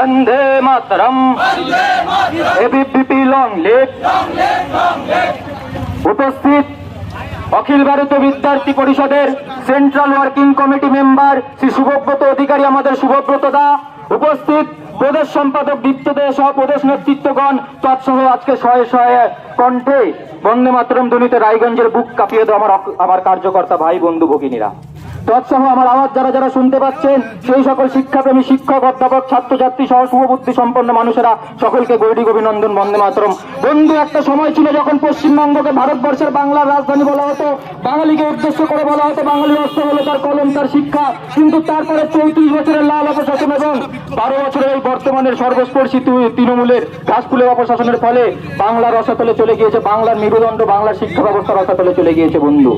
বন্দে Mataram, ABVP long live. উপস্থিত অখিল ভারতীয় বিদ্যার্থী পরিষদের central working committee member Shri Subhabrata Adhikari, আমাদের শুভব্রত দা। উপস্থিত প্রদেশ সম্পাদক দীপ্ত দে সহ প্রদেশ নেতৃত্বগণ তৎসহ আজকে শয়ে শয়ে কণ্ঠে বন্দে মাতরম ধ্বনিতে রায়গঞ্জের বুক কাঁপিয়ে দেওয়া আমার কার্যকর্তা ভাই বন্ধু ভগিনীরা, তৎসহ আমার আওয়াজ যারা যারা শুনতে পাচ্ছেন সেই সকল শিক্ষাপ্রেমী শিক্ষক, অধ্যাপক, ছাত্রছাত্রী সহ শুভবুদ্ধি সম্পন্ন মানুষেরা সকলকে গৈরিক অভিনন্দন। বন্দে মাতরম। বন্ধু, একটা সময় ছিল যখন পশ্চিমবঙ্গকে ভারতবর্ষের বাংলার রাজধানী বলা হতো, বাঙালিকে উদ্দেশ্য করে বলা হতো বাঙালির অস্ত্র হলো তার কলম, তার শিক্ষা। কিন্তু তারপরে 34 বছরের লাল অপশাসন এবং 12 বছরের এই বর্তমানের সর্বস্পর্শী তৃণমূলের ঘাসফুলের অপশাসনের ফলে বাংলার রসাতলে চলে গিয়েছে, বাংলার মেরুদণ্ড, বাংলার শিক্ষা ব্যবস্থা রসাতলে চলে গিয়েছে। বন্ধু,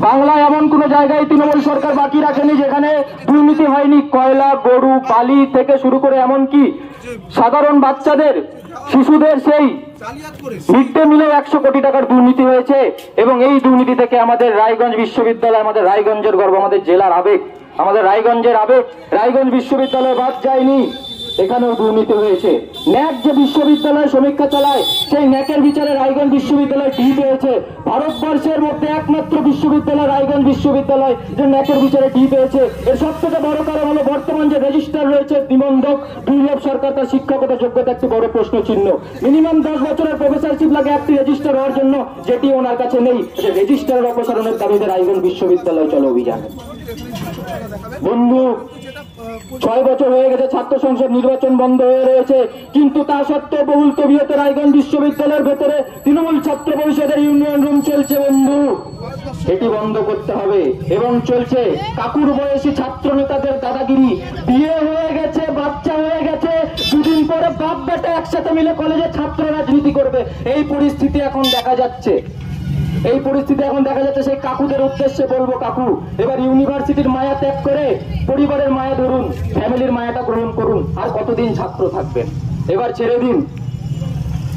বাংলায় এমন কোন জায়গায় তৃণমূল সরকার বাকি রাখেনি যেখানে দুর্নীতি হয়নি। কয়লা, গরু, বালি থেকে শুরু করে এমনকি সাধারণ বাচ্চাদের, শিশুদের সেই মিড ডে মিলে 100 কোটি টাকার দুর্নীতি হয়েছে। এবং এই দুর্নীতি থেকে আমাদের রায়গঞ্জ বিশ্ববিদ্যালয়, আমাদের রায়গঞ্জের গর্ব, আমাদের জেলার আবেগ, আমাদের রায়গঞ্জের আবেগ, রায়গঞ্জ বিশ্ববিদ্যালয় বাদ যায়নি, এখানেও দুর্নীতি হয়েছে। ন্যাক যে বিশ্ববিদ্যালয় সমীক্ষা চালায়, সেই ন্যাকের বিচারে রায়গঞ্জ বিশ্ববিদ্যালয় ডি পেয়েছে। ভারতবর্ষের মধ্যে একমাত্র বিশ্ববিদ্যালয় রায়গঞ্জ বিশ্ববিদ্যালয় যে ন্যাকের বিচারে ডি পেয়েছে। এর সব থেকে বড় কারণ হলো বর্তমান যে রেজিস্ট্রার রয়েছে নিবন্ধক দুর্লভ সরকার, তার শিক্ষাগত যোগ্যতা একটি বড় প্রশ্ন চিহ্ন। মিনিমাম 10 বছরের প্রফেসরশিপ লাগে একটি রেজিস্ট্রার হওয়ার জন্য, যেটি ওনার কাছে নেই। রেজিস্ট্রারের অপসারণের দাবিতে রায়গঞ্জ বিশ্ববিদ্যালয় চলো অভিযান। বন্ধু, 6 বছর হয়ে গেছে ছাত্র সংসদ নির্বাচন বন্ধ হয়ে রয়েছে, কিন্তু তা সত্ত্বেও বহুল তবিয়তে রায়গঞ্জ বিশ্ববিদ্যালয়ের ভেতরে তৃণমূল ছাত্র পরিষদের ইউনিয়ন রুম চলছে। বন্ধু, এটি বন্ধ করতে হবে। এবং চলছে কাকুর বয়সী ছাত্র নেতাদের দাদাগিরি। বিয়ে হয়ে গেছে, বাচ্চা হয়ে গেছে, দুদিন পরে বাপ বেটা একসাথে মিলে কলেজে ছাত্র রাজনীতি করবে। এই পরিস্থিতি এখন দেখা যাচ্ছে। সেই কাকুদের উদ্দেশ্যে বলবো, কাকু এবার ইউনিভার্সিটির মায়া ত্যাগ করে পরিবারের মায়া ধরুন, ফ্যামিলির মায়াটা গ্রহণ করুন। আর কতদিন ছাত্র থাকবেন? এবার ছেড়ে দিন।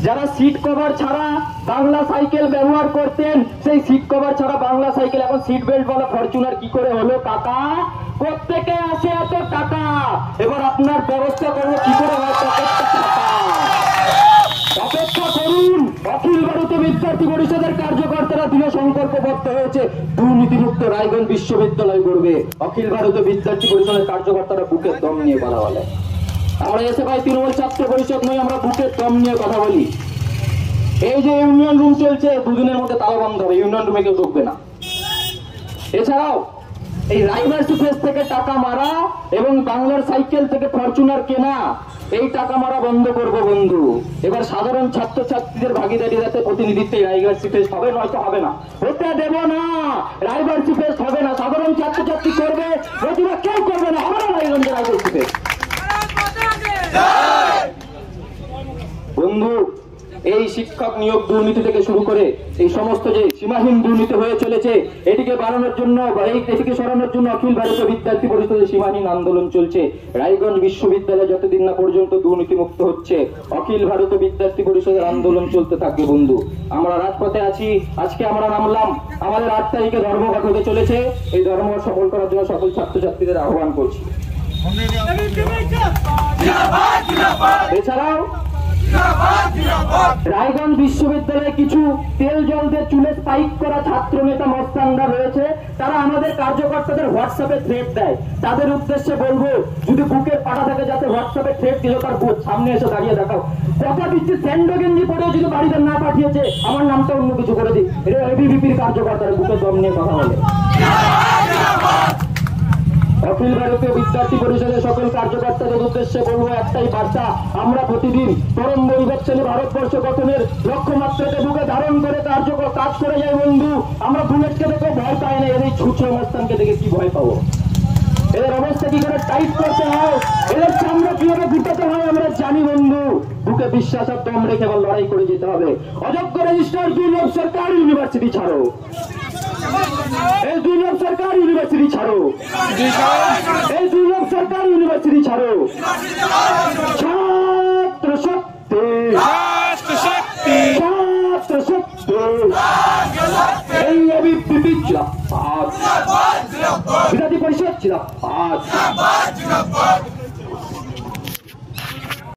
যারা সিট কভার ছাড়া বাংলা সাইকেল ব্যবহার করতেন, সেই সিট কভার ছাড়া বাংলা সাইকেল এখন সিট বেল্ট বলা ফরচুনার কি করে হলো? কাকা, কোত্থেকে আসে এত টাকা? এবার আপনার ব্যবস্থা করবো কি করে হয় টাকা। অপেক্ষা করুন। অখিল ভারতীয় বিদ্যার্থী পরিষদের কার্যকর্তারা দৃঢ় সংকল্পবদ্ধ হয়েছে দুর্নীতিমুক্ত রায়গঞ্জ বিশ্ববিদ্যালয় গড়বে। অখিল ভারতীয় বিদ্যার্থী পরিষদের কার্যকর্তারা বুকের দম নিয়ে কথা বলে। আমরা এসে ভাই তৃণমূল ছাত্র পরিষদ নই, আমরা বুকের দম নিয়ে কথা বলি। এই যে ইউনিয়ন রুম চলছে, 2 দিনের মধ্যে তালা বন্ধ হবে, ইউনিয়ন রুমে কেউ ঢুকবে না। এছাড়াও এই রাইভার্সি ফেস থেকে টাকা মারা এবং বাংলার সাইকেল থেকে ফরচুনার কেনা, এই টাকা মারা বন্ধ করবো। বন্ধু, এবার সাধারণ ছাত্রছাত্রীদের ভাগিদারি যাতে প্রতিনিধিত্বে রাইভার্সি ফেস হবে, নয়তো হবে না, হতে দেব না। রাইভার্সি ফেস হবে না, সাধারণ ছাত্রছাত্রী করবে, প্রতিভা কেউ করবে না, আমরা রায়গঞ্জের রাইভার্সি ফেস। বন্ধু, এই শিক্ষক নিয়োগ দুর্নীতি থেকে শুরু করে এই সমস্ত যে সীমাহীন দুর্নীতি হয়ে চলেছে, এটিকে বাড়ানোর জন্য, এটিকে সরানোর জন্য অখিল ভারতীয় বিদ্যার্থী পরিষদের সীমাহীন আন্দোলন চলছে। রায়গঞ্জ বিশ্ববিদ্যালয় যতদিন না পর্যন্ত দুর্নীতি মুক্ত হচ্ছে, অখিল ভারতীয় বিদ্যার্থী পরিষদের আন্দোলন চলতে থাকবে। বন্ধু, আমরা রাজপথে আছি। আজকে আমরা নামলাম, আমাদের 8 তারিখে ধর্মঘট হতে চলেছে। এই ধর্মঘট সফল করার জন্য সকল ছাত্রছাত্রীদের আহ্বান করছি। এছাড়াও রায়গঞ্জ বিশ্ববিদ্যালয়ে কিছু তেল জল দিয়ে চুলে স্পাইক করা ছাত্র নেতা মস্তানরা রয়েছে, তারা আমাদের কার্যকর্তাদের হোয়াটসঅ্যাপে থ্রেট দেয়। তাদের উদ্দেশ্যে বলবো, যদি বুকের পাটা থাকে যাতে হোয়াটসঅ্যাপে থ্রেট দিল তার সামনে এসে দাঁড়িয়ে দেখাও। কথা দিচ্ছি, স্যান্ডো গেঞ্জি পরেও যদি বাড়িতে না পাঠিয়েছে, আমার নামটা অন্য কিছু করে দিই। এটা এবিভিপির কার্যকর্তারা বুকের দম নিয়ে কথা বলে। অখিল ভারতীয় বিদ্যার্থী পরিষদের সকল কার্যকর্তাদের উদ্দেশ্যে বলবো একটাই বার্তা, আমরা প্রতিদিন পরম বৈভবশালী ভারতবর্ষ গঠনের লক্ষ্যমাত্রাকে বুকে ধারণ করে কাজ করে যাই। বন্ধু, আমরা বুলেটকে দেখে ভয় পাই না, এদের ছুঁচো অবস্থানকে দেখে কি ভয় পাবো? এদের অবস্থা কি করে টাইট করতে হয়, এদের চামড়া কিভাবে গুটাতে হয় আমরা জানি। বন্ধু, বুকে বিশ্বাস আর দম রেখে আবার লড়াই করে যেতে হবে। অযোগ্য রেজিস্ট্রার দুর্লভ সরকার ইউনিভার্সিটি ছাড়ো, এই দুর্লভ সরকার ইউনিভার্সিটি ছাড়ো, এই দুর্লভ সরকার ইউনিভার্সিটি ছাড়ো। ছাত্র শক্তি, ছাত্র শক্তি, এই এবিভিপি জিন্দাবাদ, বিরোধী পরিষদ জিন্দাবাদ।